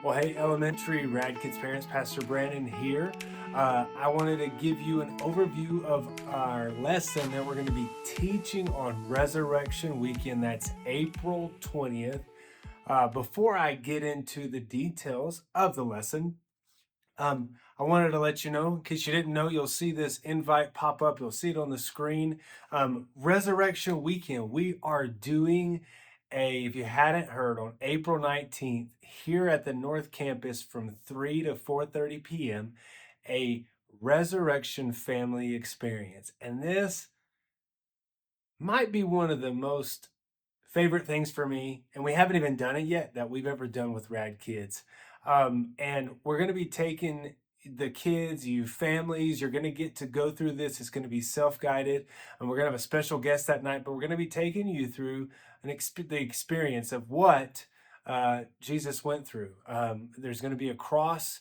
Well, hey, elementary Rad Kids parents, Pastor Brandon here. I wanted to give you an overview of our lesson that we're going to be teaching on Resurrection Weekend. That's April 20th. Before I get into the details of the lesson, I wanted to let you know, in case you didn't know, you'll see this invite pop up. You'll see it on the screen. Resurrection Weekend, we are doing if you hadn't heard, on April 19th, here at the North Campus from 3 to 4:30 p.m., a Resurrection Family Experience. And this might be one of the most favorite things for me, and we haven't even done it yet, that we've ever done with Rad Kids. And we're going to be taking the kids, you families, you're going to get to go through this. It's going to be self-guided, and we're going to have a special guest that night, but we're going to be taking you through the experience of what Jesus went through. There's going to be a cross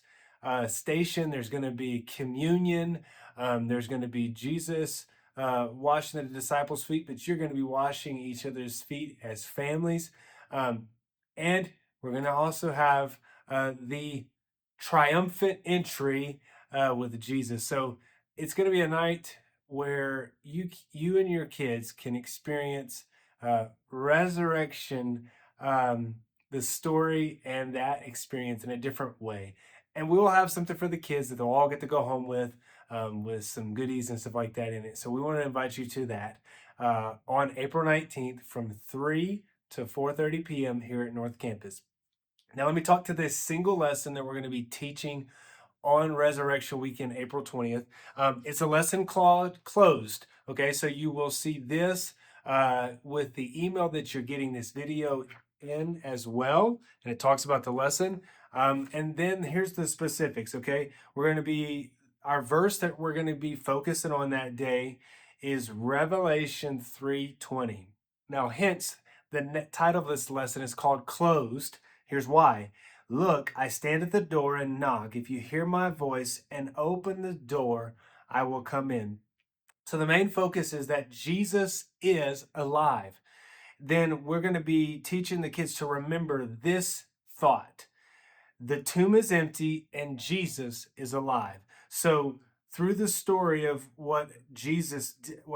station. There's going to be communion. There's going to be Jesus washing the disciples' feet, but you're going to be washing each other's feet as families. And we're going to also have the triumphant entry with Jesus. So it's going to be a night where you and your kids can experience resurrection, the story and that experience in a different way. And we will have something for the kids that they'll all get to go home with some goodies and stuff like that in it. So we want to invite you to that on April 19th from 3 to 4:30 p.m. here at North Campus. Now let me talk to this single lesson that we're going to be teaching on Resurrection Weekend, April 20th. It's a lesson closed, okay? So you will see this with the email that you're getting this video in as well, and it talks about the lesson. And then here's the specifics, okay? Our verse that we're going to be focusing on that day is Revelation 3:20. Now, hence, the title of this lesson is called Closed. Here's why. Look, I stand at the door and knock. If you hear my voice and open the door, I will come in. So the main focus is that Jesus is alive. Then we're going to be teaching the kids to remember this thought. The tomb is empty and Jesus is alive. So through the story of what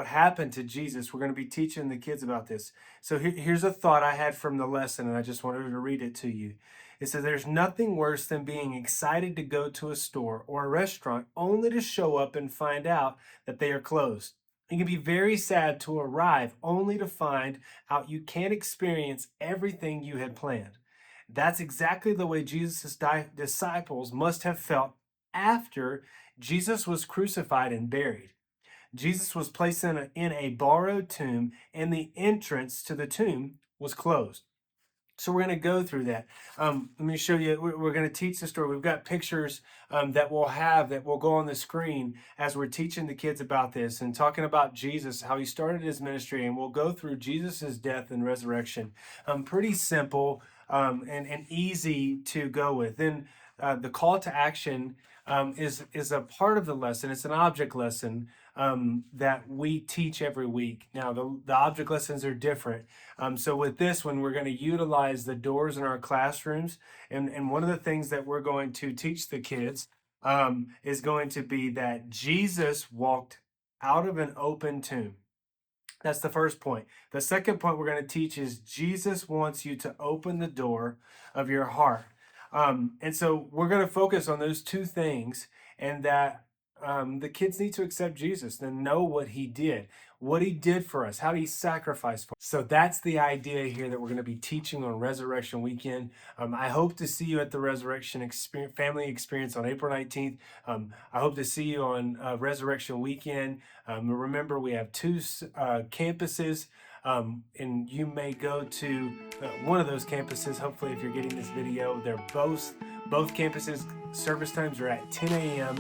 happened to Jesus, we're going to be teaching the kids about this. So here's a thought I had from the lesson, and I just wanted to read it to you. It says, there's nothing worse than being excited to go to a store or a restaurant only to show up and find out that they are closed. It can be very sad to arrive only to find out you can't experience everything you had planned. That's exactly the way Jesus' disciples must have felt after Jesus was crucified and buried. Jesus was placed in a borrowed tomb, and the entrance to the tomb was closed. So we're going to go through that. Let me show you. We're going to teach the story. We've got pictures that will go on the screen as we're teaching the kids about this and talking about Jesus, how he started his ministry, and we'll go through Jesus's death and resurrection. Pretty simple and easy to go with. Then the call to action is a part of the lesson. It's an object lesson that we teach every week. Now, the object lessons are different. So with this one, we're going to utilize the doors in our classrooms. And one of the things that we're going to teach the kids is going to be that Jesus walked out of an open tomb. That's the first point. The second point we're going to teach is Jesus wants you to open the door of your heart. And so we're going to focus on those two things, and that the kids need to accept Jesus and know what he did for us, how he sacrificed for us. So that's the idea here that we're going to be teaching on Resurrection Weekend. I hope to see you at the Resurrection Family Experience on April 19th. I hope to see you on Resurrection Weekend. Remember, we have two campuses. And you may go to one of those campuses. Hopefully, if you're getting this video, they're both campuses. Service times are at 10 a.m.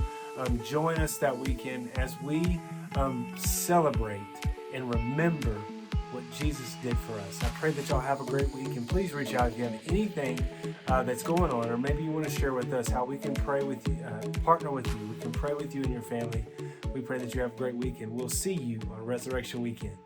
Join us that weekend as we celebrate and remember what Jesus did for us. I pray that y'all have a great week, and please reach out if you have anything that's going on, or maybe you want to share with us how we can pray with you, partner with you. We can pray with you and your family. We pray that you have a great week, and we'll see you on Resurrection Weekend.